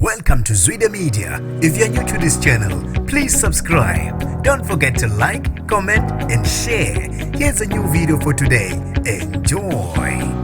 Welcome to Zwida Media. If you're new to this channel, please subscribe. Don't forget to like, comment, and share. Here's a new video for today. Enjoy.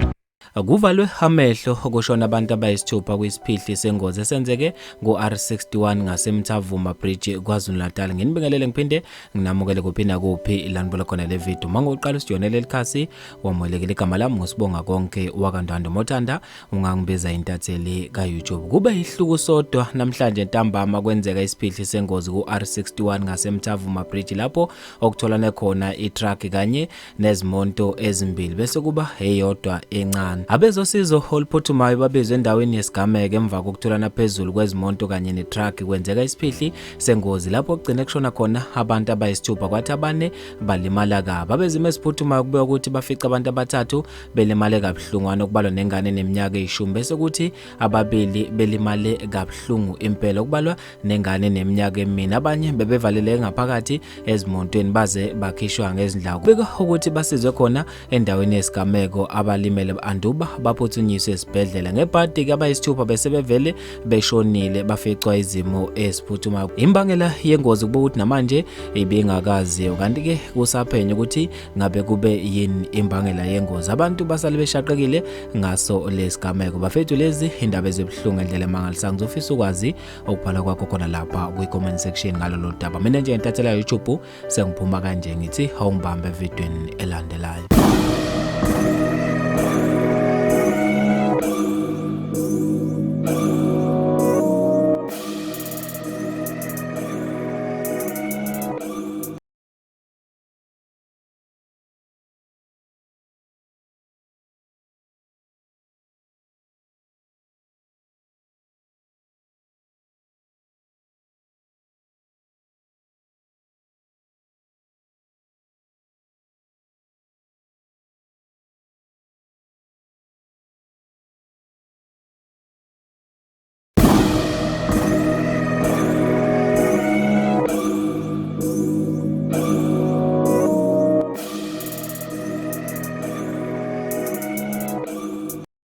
Kuvalwe amehlo okushona abantu abayisithupha kwisiphihle sengozi esenzeke ngo-R61 ngasemthavuma bridge KwaZulu-Natal. Nginibingelele ngiphinde nginamukele kuphina kuphi lanibula khona le video. Mangoqala usijone lelikhasi wamoyelekile igama lami ngosibonga konke wakandando Mothanda ungangibiza intatheli ka-YouTube. Kube ihluku sodwa namhlanje ntambama kwenzeka isiphihle sengozi ku-R61 ngasemthavuma bridge lapho okutholane khona i-truck kanye nezimonto ezimbili bese kuba eyodwa encane. Abezosizo oluphuthumayo babizwe endaweni yesigameke emva kokutholana phezulu kwezimonto kanye netruck kwenzeka isiphihli sengozi lapho kugcine kushona khona abantu abayisithupha kwathi abane balimala kabi. Abezimo esiphuthumayo kubeka ukuthi bafica abantu abathathu belimale kabuhlungwana okubalwa nengane neminyaka eyishumi bese kuthi ababili belimale kabuhlungu impela okubalwa nengane neminyaka emine. Abanye bebevalele ngaphakathi ezimontweni baze bakhishwa ngezindlawu. Kubeka ukuthi basizwe khona endaweni yesigameko abalimele Abantu baphuthunyiswe esibhedlela ngebhadi abayisithupha bese bevele beshonile baficwa izimo esiphuthumayo. Imbangela yengozi kuba ukuthi namanje ibingakazi kanti ke kusaphenya ukuthi ngabe kube yini imbangela yengozi. Abantu basale beshaqekile ngaso lesigameko. Bafethu lezi indaba ezibuhlungu endlela emangalisayo. Ngizofisa ukwazi okubhala kwakho khona lapha kwi-comment section ngalolu daba. Mina nje ngitathela YouTube sengiphuma kanje ngithi awungibambe evidweni elandelayo.